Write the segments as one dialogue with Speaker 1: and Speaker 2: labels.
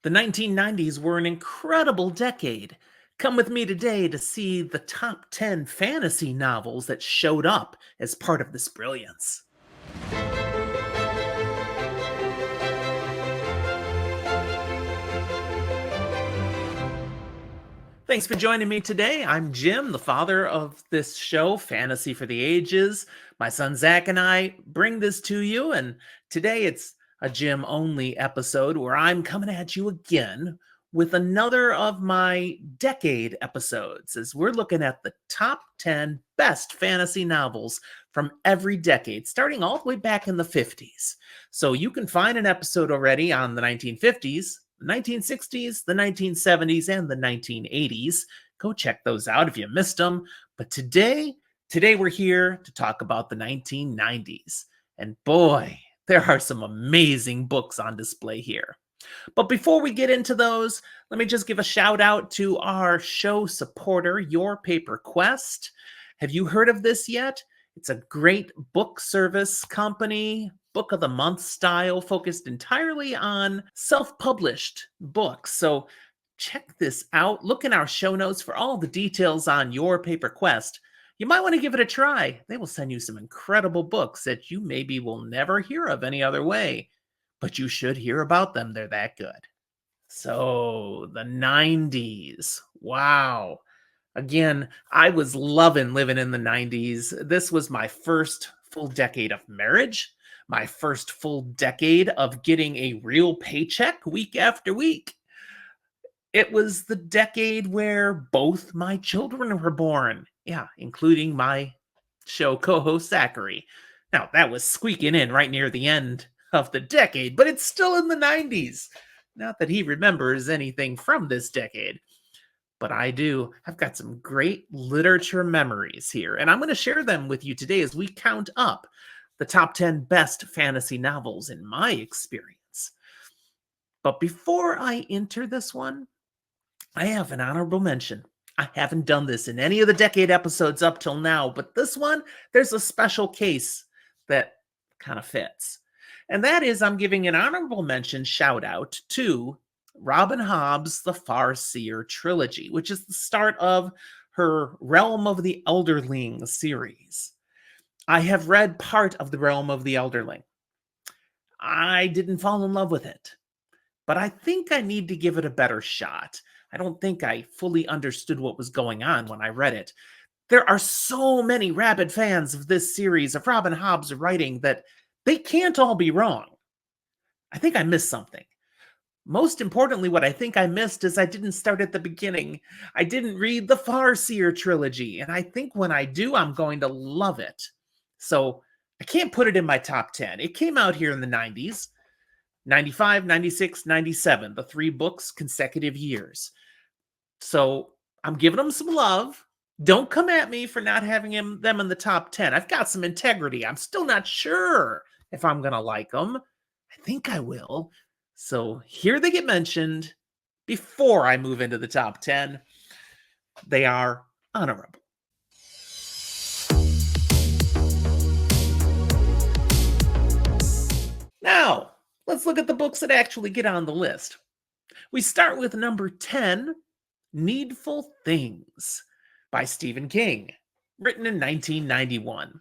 Speaker 1: The 1990s were an incredible decade. Come with me today to see the top 10 fantasy novels that showed up as part of this brilliance. Thanks for joining me today. I'm Jim, the father of this show, Fantasy for the Ages. My son Zach and I bring this to you, and today it's a Jim only episode where I'm coming at you again with another of my decade episodes as we're looking at the top 10 best fantasy novels from every decade, starting all the way back in the 50s. So you can find an episode already on the 1950s, the 1960s, the 1970s, and the 1980s. Go check those out if you missed them. But today we're here to talk about the 1990s. And boy, there are some amazing books on display here. But before we get into those, let me just give a shout out to our show supporter, Your Paper Quest. Have you heard of this yet? It's a great book service company, book of the month style, focused entirely on self-published books. So check this out. Look in our show notes for all the details on Your Paper Quest. You might want to give it a try. They will send you some incredible books that you maybe will never hear of any other way, but you should hear about them. They're that good. So the 90s. Wow. Again, I was loving living in the 90s. This was my first full decade of marriage, my first full decade of getting a real paycheck week after week. It was the decade where both my children were born. Yeah, including my show co-host Zachary. Now, that was squeaking in right near the end of the decade, but it's still in the 90s. Not that he remembers anything from this decade, but I do. I've got some great literature memories here, and I'm going to share them with you today as we count up the top 10 best fantasy novels in my experience. But before I enter this one, I have an honorable mention. I haven't done this in any of the decade episodes up till now, but this one, there's a special case that kind of fits. And that is, I'm giving an honorable mention shout out to Robin Hobb's The Farseer trilogy, which is the start of her Realm of the Elderling series. I have read part of the Realm of the Elderling. I didn't fall in love with it, but I think I need to give it a better shot. I don't think I fully understood what was going on when I read it. There are so many rabid fans of this series of Robin Hobb's writing that they can't all be wrong. I think I missed something. Most importantly, what I think I missed is I didn't start at the beginning. I didn't read the Farseer trilogy, and I think when I do, I'm going to love it. So I can't put it in my top 10. It came out here in the 90s. 95, 96, 97, the 3 books, consecutive years. So I'm giving them some love. Don't come at me for not having them in the top 10. I've got some integrity. I'm still not sure if I'm going to like them. I think I will. So here they get mentioned before I move into the top 10. They are honorable. Now, let's look at the books that actually get on the list. We start with number 10, Needful Things by Stephen King, written in 1991.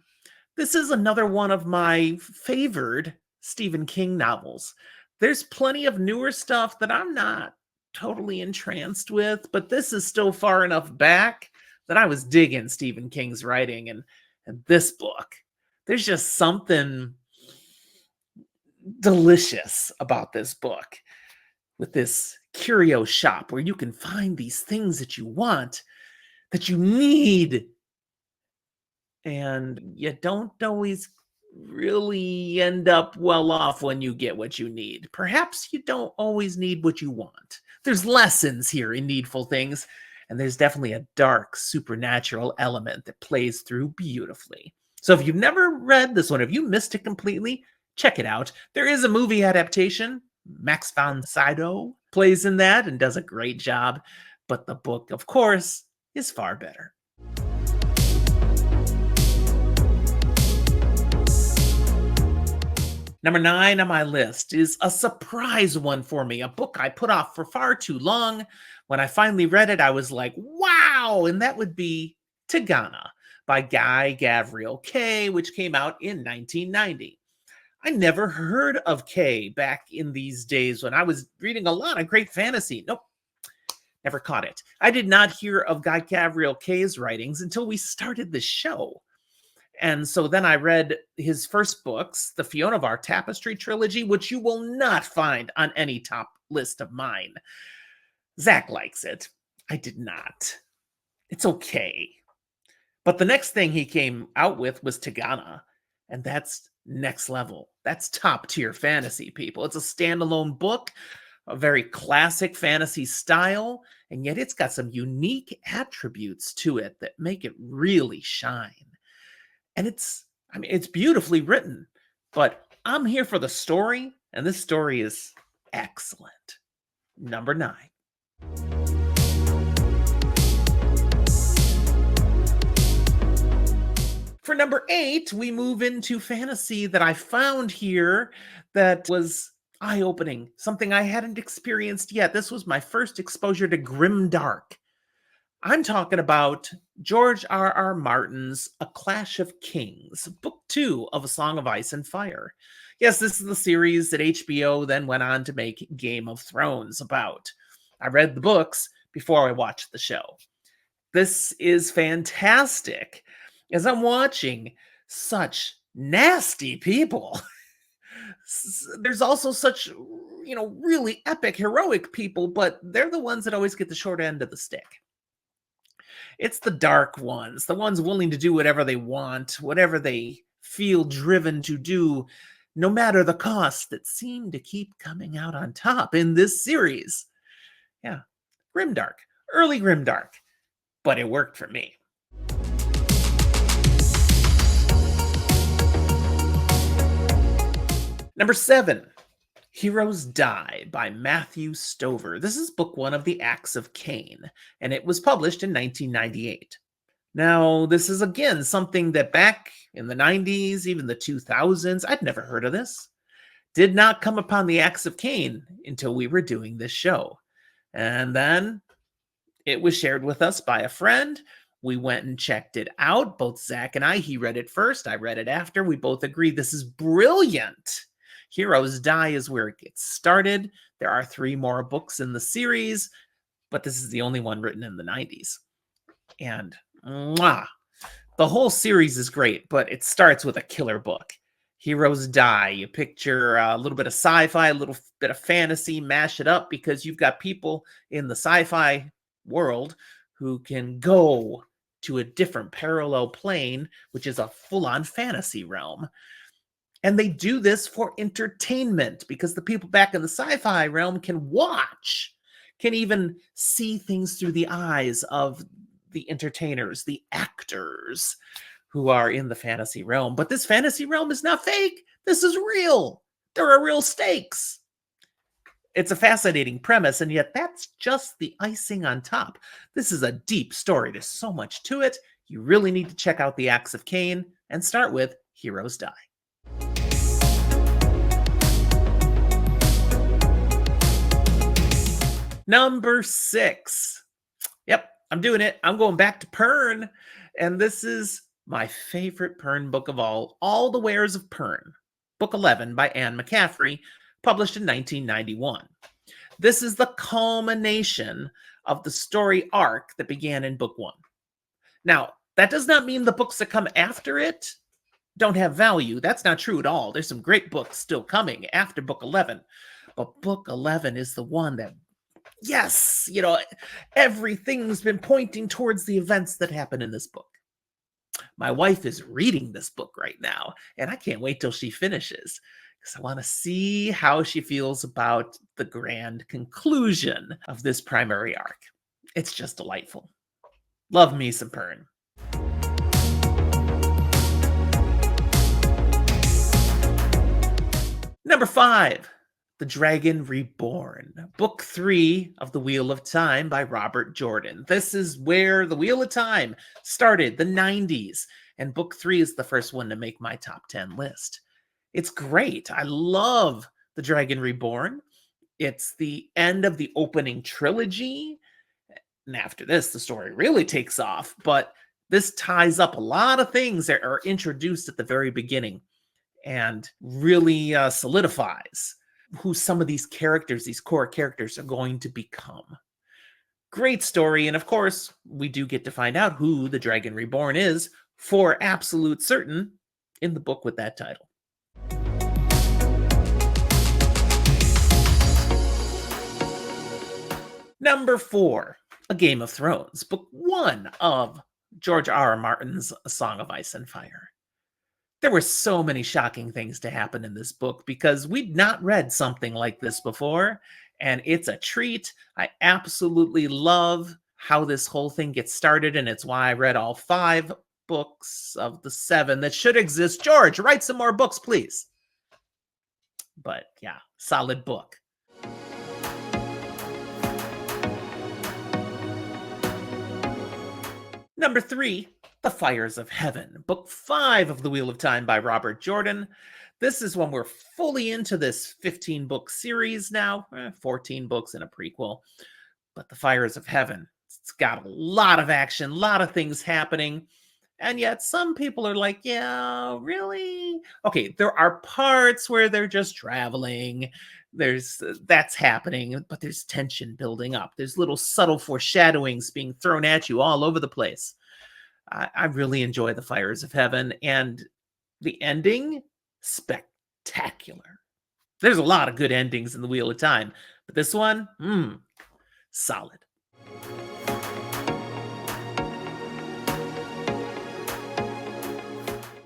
Speaker 1: This is another one of my favored Stephen King novels. There's plenty of newer stuff that I'm not totally entranced with, but this is still far enough back that I was digging Stephen King's writing, and this book. There's just something delicious about this book with this curio shop where you can find these things that you want, that you need, and you don't always really end up well off when you get what you need. Perhaps you don't always need what you want. There's lessons here in Needful Things, and there's definitely a dark supernatural element that plays through beautifully. So if you've never read this one, if you missed it completely, check it out. There is a movie adaptation. Max von Sydow plays in that and does a great job. But the book, of course, is far better. Number 9 on my list is a surprise one for me, a book I put off for far too long. When I finally read it, I was like, wow! And that would be Tigana by Guy Gavriel Kay, which came out in 1990. I never heard of Kay back in these days when I was reading a lot of great fantasy. Nope, never caught it. I did not hear of Guy Gavriel Kay's writings until we started the show. And so then I read his first books, the Fiona of Our Tapestry trilogy, which you will not find on any top list of mine. Zach likes it. I did not. It's okay. But the next thing he came out with was Tigana, and that's next level. That's top tier fantasy, people. It's a standalone book, a very classic fantasy style, and yet it's got some unique attributes to it that make it really shine. And it's beautifully written, but I'm here for the story, and this story is excellent. Number 9. For number 8, we move into fantasy that I found here that was eye-opening, something I hadn't experienced yet. This was my first exposure to grimdark. I'm talking about George R.R. Martin's A Clash of Kings, Book 2 of A Song of Ice and Fire. Yes, this is the series that HBO then went on to make Game of Thrones about. I read the books before I watched the show. This is fantastic, as I'm watching such nasty people. There's also such, really epic, heroic people, but they're the ones that always get the short end of the stick. It's the dark ones, the ones willing to do whatever they want, whatever they feel driven to do, no matter the cost, that seem to keep coming out on top in this series. Yeah, grimdark, early grimdark, but it worked for me. Number 7, Heroes Die by Matthew Stover. This is book 1 of the Acts of Cain, and it was published in 1998. Now, this is again something that back in the 90s, even the 2000s, I'd never heard of this. Did not come upon the Acts of Cain until we were doing this show. And then it was shared with us by a friend. We went and checked it out. Both Zach and I, he read it first, I read it after. We both agreed this is brilliant. Heroes Die is where it gets started. There are 3 more books in the series, but this is the only one written in the 90s. And the whole series is great, but it starts with a killer book. Heroes Die. You picture a little bit of sci-fi, a little bit of fantasy, mash it up, because you've got people in the sci-fi world who can go to a different parallel plane, which is a full-on fantasy realm. And they do this for entertainment, because the people back in the sci-fi realm can watch, can even see things through the eyes of the entertainers, the actors who are in the fantasy realm. But this fantasy realm is not fake. This is real. There are real stakes. It's a fascinating premise, and yet that's just the icing on top. This is a deep story. There's so much to it. You really need to check out the Acts of Cain and start with Heroes Die. Number 6. Yep, I'm doing it. I'm going back to Pern. And this is my favorite Pern book of all the Wares of Pern. Book 11 by Anne McCaffrey, published in 1991. This is the culmination of the story arc that began in book 1. Now, that does not mean the books that come after it don't have value. That's not true at all. There's some great books still coming after book 11. But book 11 is the one that, yes, everything's been pointing towards the events that happen in this book. My wife is reading this book right now, and I can't wait till she finishes, because I want to see how she feels about the grand conclusion of this primary arc. It's just delightful. Love me some Pern. Number 5, The Dragon Reborn, Book 3 of The Wheel of Time by Robert Jordan. This is where The Wheel of Time started, the 90s, and Book 3 is the first one to make my top 10 list. It's great. I love The Dragon Reborn. It's the end of the opening trilogy. And after this, the story really takes off. But this ties up a lot of things that are introduced at the very beginning and really solidifies who some of these characters, these core characters, are going to become. Great story. And of course, we do get to find out who the Dragon Reborn is for absolute certain in the book with that title. Number 4, A Game of Thrones, book 1 of George R. R. Martin's A Song of Ice and Fire. There were so many shocking things to happen in this book because we'd not read something like this before, and it's a treat. I absolutely love how this whole thing gets started, and it's why I read all 5 books of the 7 that should exist. George, write some more books, please. But yeah, solid book. Number 3, The Fires of Heaven, book 5 of The Wheel of Time by Robert Jordan. This is when we're fully into this 15-book series now, 14 books and a prequel. But The Fires of Heaven, it's got a lot of action, a lot of things happening. And yet some people are like, yeah, really? Okay, there are parts where they're just traveling. There's that's happening, but there's tension building up. There's little subtle foreshadowings being thrown at you all over the place. I really enjoy The Fires of Heaven, and the ending, spectacular. There's a lot of good endings in The Wheel of Time, but this one, solid.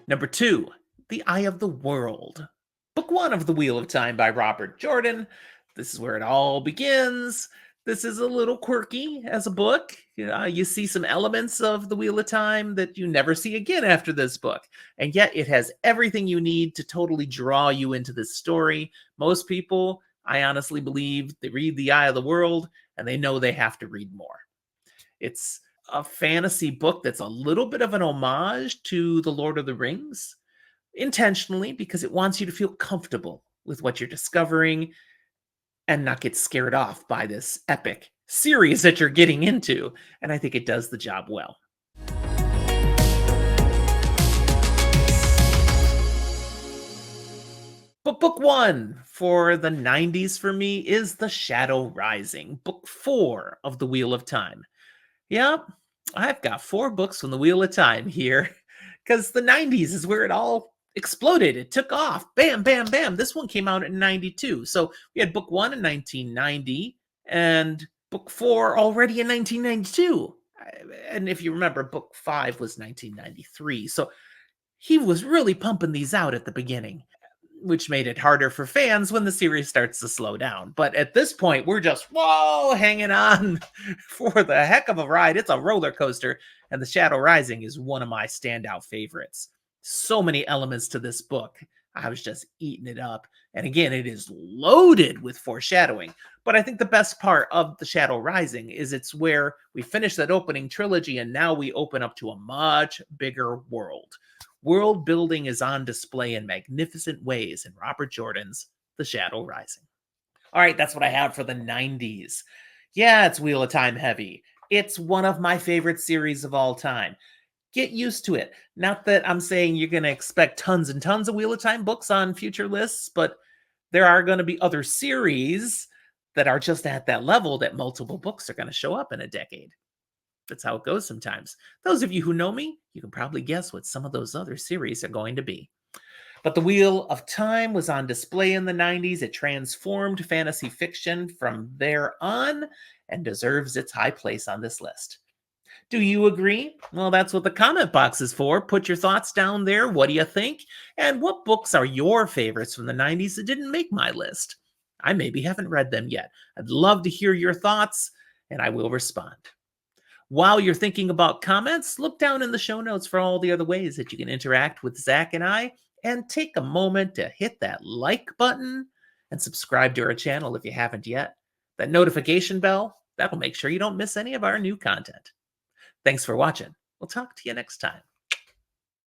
Speaker 1: Number 2, The Eye of the World, book 1 of The Wheel of Time by Robert Jordan. This is where it all begins. This is a little quirky as a book. You see some elements of The Wheel of Time that you never see again after this book. And yet it has everything you need to totally draw you into this story. Most people, I honestly believe, they read The Eye of the World and they know they have to read more. It's a fantasy book that's a little bit of an homage to The Lord of the Rings, intentionally, because it wants you to feel comfortable with what you're discovering and not get scared off by this epic series that you're getting into. And I think it does the job well. But book 1 for the 90s for me is The Shadow Rising, book 4 of The Wheel of Time. Yep, I've got 4 books from The Wheel of Time here because the 90s is where it all exploded. It took off. Bam, bam, bam. This one came out in 92. So we had book 1 in 1990 and book 4 already in 1992. And if you remember, book 5 was 1993. So he was really pumping these out at the beginning, which made it harder for fans when the series starts to slow down. But at this point, we're just, whoa, hanging on for the heck of a ride. It's a roller coaster, and The Shadow Rising is one of my standout favorites. So many elements to this book. I was just eating it up. And again, it is loaded with foreshadowing. But I think the best part of The Shadow Rising is it's where we finish that opening trilogy, and now we open up to a much bigger world. World building is on display in magnificent ways in Robert Jordan's The Shadow Rising. All right, that's what I have for the 90s. Yeah, it's Wheel of Time heavy. It's one of my favorite series of all time. Get used to it. Not that I'm saying you're going to expect tons and tons of Wheel of Time books on future lists, but there are going to be other series that are just at that level that multiple books are going to show up in a decade. That's how it goes sometimes. Those of you who know me, you can probably guess what some of those other series are going to be. But The Wheel of Time was on display in the 90s. It transformed fantasy fiction from there on and deserves its high place on this list. Do you agree? Well, that's what the comment box is for. Put your thoughts down there. What do you think? And what books are your favorites from the 90s that didn't make my list? I maybe haven't read them yet. I'd love to hear your thoughts, and I will respond. While you're thinking about comments, look down in the show notes for all the other ways that you can interact with Zach and I, and take a moment to hit that like button and subscribe to our channel if you haven't yet. That notification bell, that'll make sure you don't miss any of our new content. Thanks for watching. We'll talk to you next time.